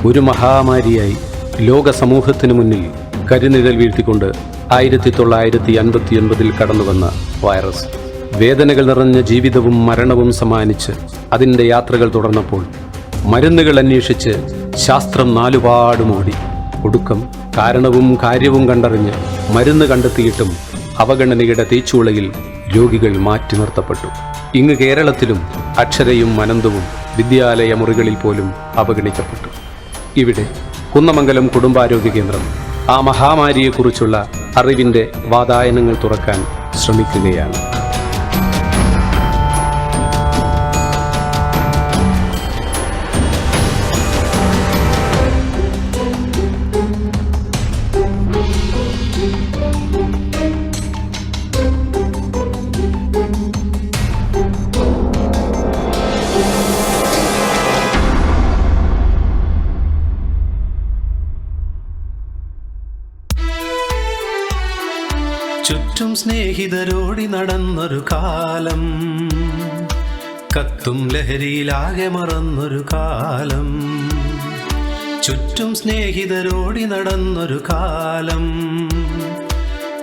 ഒരു മഹാമാരിയായി ലോക സമൂഹത്തിനു മുന്നിൽ കരിനിഴൽ വീഴ്ത്തിക്കൊണ്ട് 1959 കടന്നുവന്ന വൈറസ് വേദനകൾ നിറഞ്ഞ ജീവിതവും മരണവും സമ്മാനിച്ച് അതിൻ്റെ യാത്രകൾ തുടർന്നപ്പോൾ മരുന്നുകൾ അന്വേഷിച്ച് ശാസ്ത്രം നാലുപാടുമോടി. ഒടുക്കം കാരണവും കാര്യവും കണ്ടറിഞ്ഞ് മരുന്ന് കണ്ടെത്തിയിട്ടും അവഗണനയുടെ തീച്ചുളയിൽ രോഗികൾ മാറ്റി നിർത്തപ്പെട്ടു. ഇങ്ങ് കേരളത്തിലും അക്ഷരയും അനന്തവും വിദ്യാലയ മുറികളിൽ പോലും അവഗണിക്കപ്പെട്ടു. ഇവിടെ കുന്നമംഗലം കുടുംബാരോഗ്യ കേന്ദ്രം ആ മഹാമാരിയെക്കുറിച്ചുള്ള അറിവിൻ്റെ വാതായനങ്ങൾ തുറക്കാൻ ശ്രമിക്കുകയാണ്. ചുറ്റും സ്നേഹിതരോടി നടന്നൊരു കാലം, കത്തും ലഹരിയിലാകെ മറന്നൊരു കാലം. ചുറ്റും സ്നേഹിതരോടി നടന്നൊരു കാലം,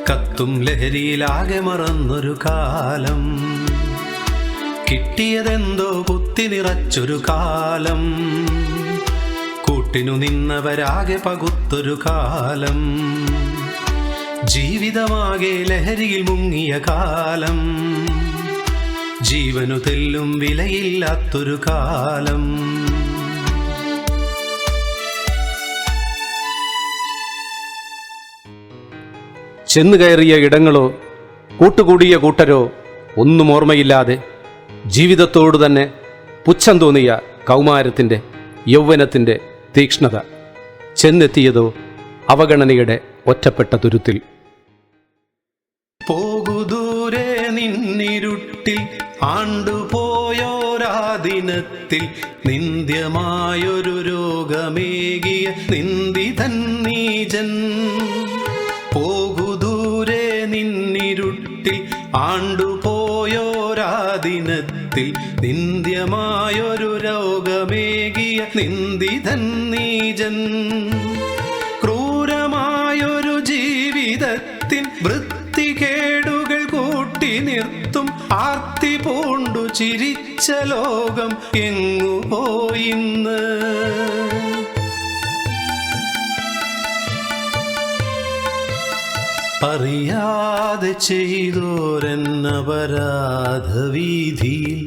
കത്തും ലഹരിയിലാകെ മറന്നൊരു കാലം. കിട്ടിയതെന്തോ കുത്തി നിറച്ചൊരു കാലം, കൂട്ടിനു നിന്നവരാകെ പകുത്തൊരു കാലം. ജീവിതമാകെ ലഹരിയിൽ മുങ്ങിയ കാലം, ജീവനു തെല്ലും വിലയില്ലാത്തൊരു കാലം. ചെന്നു കയറിയ ഇടങ്ങളോ കൂട്ടുകൂടിയ കൂട്ടരോ ഒന്നും ഓർമ്മയില്ലാതെ ജീവിതത്തോടു തന്നെ പുച്ഛം തോന്നിയ കൗമാരത്തിൻ്റെ യൗവനത്തിൻ്റെ തീക്ഷ്ണത ചെന്നെത്തിയതോ അവഗണനയുടെ ഒറ്റപ്പെട്ട തുരുത്തിൽ. പോകുദൂരെ നിന്നിരുട്ടിൽ ആണ്ടുപോയോരാ ദിനത്തിൽ നിന്ദ്യമായൊരു രോഗമേകിയ നിന്ദിതൻ നീജൻ. പോകുദൂരെ നിന്നിരുട്ടിൽ ആണ്ടുപോയോരാ ദിനത്തിൽ നിന്ദ്യമായൊരു രോഗമേകിയ നിന്ദിതൻ നീജൻ. ക്രൂരമായൊരു ജീവിതത്തിൻ വൃത്തികേടുകൾ കൂട്ടി നിർത്തും ആർത്തി പൂണ്ടു ചിരിച്ച ലോകം എങ്ങു പോയിന്ന്. അറിയാതെ ചെയ്തോരെന്നപരാധവീതിയിൽ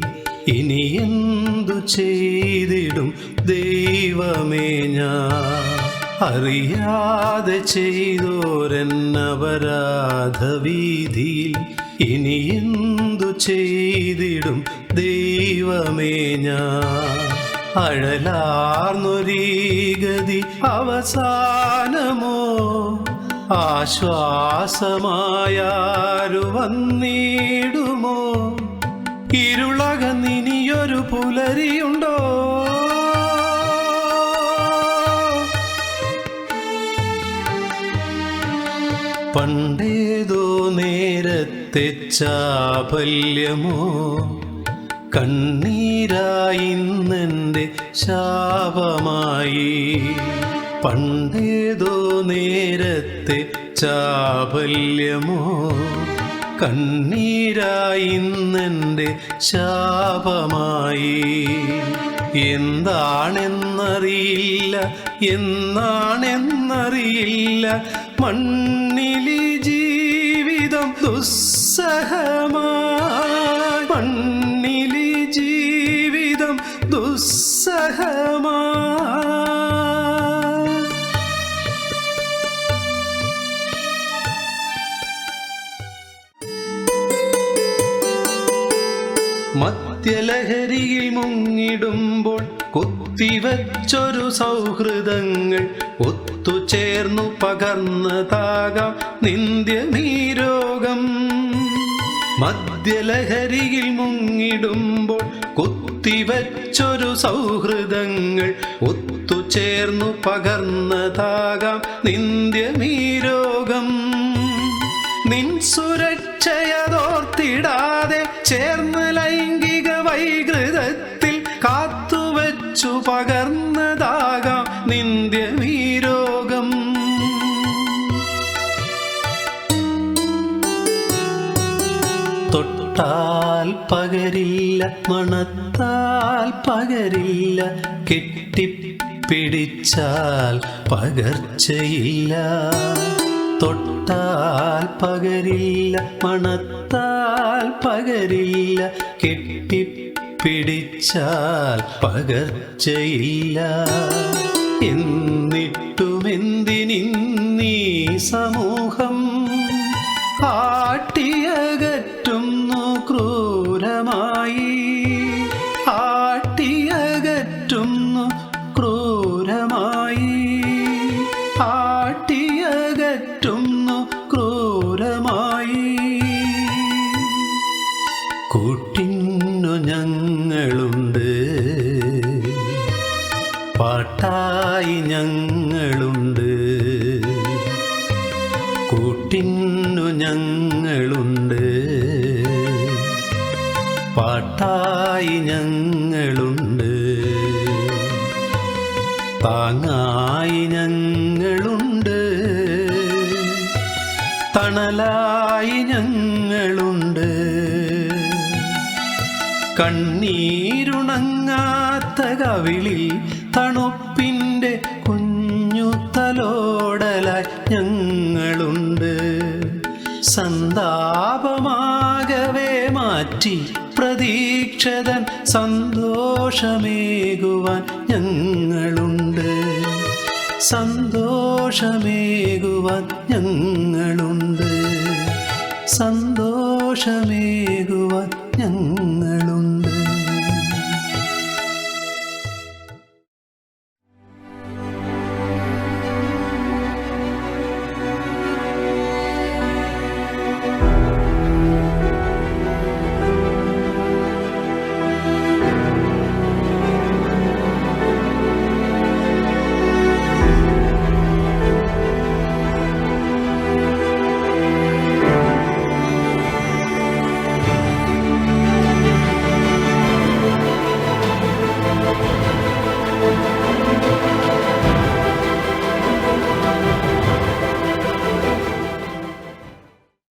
ഇനി എന്തു ചെയ്തിടും ദൈവമേ ഞാൻ. അറിയാതെ ചെയ്തോരെന്നപരാധവീതിയിൽ ഇനി എന്തു ചെയ്തിടും ദൈവമേ ഞാൻ. അഴലാർന്നൊരീ ഗതി അവസാനമോ ആശ്വാസമായാരു വന്നിടുമോ. ഇരുളകന്നിനിയൊരു പുലരിയുണ്ടോ. പണ്ടേതോ നേരത്തെ ചാപല്യമോ കണ്ണീരായിന്നെൻ്റെ ശാപമായി. പണ്ടേതോ നേരത്തെ ചാപല്യമോ കണ്ണീരായിന്നെൻ്റെ ശാപമായി. എന്താണെന്നറിയില്ല എന്നാണെന്നറിയില്ല മണ്ണിലി ജീവിതം ദുസ്സഹമായി. മണ്ണിലി ജീവിതം ദുസ്സഹമായി. മദ്യലഹരിയിൽ മുങ്ങിടുമ്പോൾ കുത്തിവച്ചൊരു സൗഹൃദങ്ങൾ ഒത്തുചേർന്നു പകർന്നതാകാം നിന്ദ്യമീ രോഗം. മദ്യലഹരിയിൽ മുങ്ങിടുമ്പോൾ കുത്തിവച്ചൊരു സൗഹൃദങ്ങൾ ഒത്തുചേർന്നു പകർന്നതാകാം നിന്ദ്യമീ രോഗം. നിൻ സുരക്ഷയതോർത്തിടാതെ ചേർന്ന് ലൈംഗിക വൈകൃതത്തിൽ കാത്തുവച്ചു പകർന്നതാകാം നിൻ മണത്താൽ പകരില്ല, കെട്ടിപ്പിടിച്ചാൽ പകർച്ചയില്ല. തൊട്ടാൽ പകരില്ല, മണത്താൽ പകരില്ല, കെട്ടിപ്പിടിച്ചാൽ പകർച്ചയില്ല. എന്നിട്ടുമെന്തിനിന്നീ സമൂഹം ആട്ടിയകറ്റുന്നു ക്രൂരമായി, ആട്ടിയകറ്റുന്നു ക്രൂരമായി, ആട്ടിയകറ്റുന്നു ക്രൂരമായി. കൂട്ടിന്നു ഞങ്ങളുണ്ട്, പാട്ടായി ഞങ്ങളുണ്ട്. കൂട്ടിന്നു ഞങ്ങളുണ്ട്, പാട്ടായി ഞങ്ങളുണ്ട്. താങ്ങായി ഞങ്ങളുണ്ട്, തണലായി ഞങ്ങളുണ്ട്. കണ്ണീരുണങ്ങാത്ത കവിളിൽ തണുപ്പിൻ്റെ കുഞ്ഞു തലോടലായി ഞങ്ങളുണ്ട്. സന്താപമാകവേ മാറ്റി പ്രതീക്ഷതൻ സന്തോഷമേകുവാൻ ഞങ്ങളുണ്ട്, സന്തോഷമേകുവാൻ ഞങ്ങളുണ്ട്, സന്തോഷമേകുവാൻ ഞങ്ങളുണ്ട്.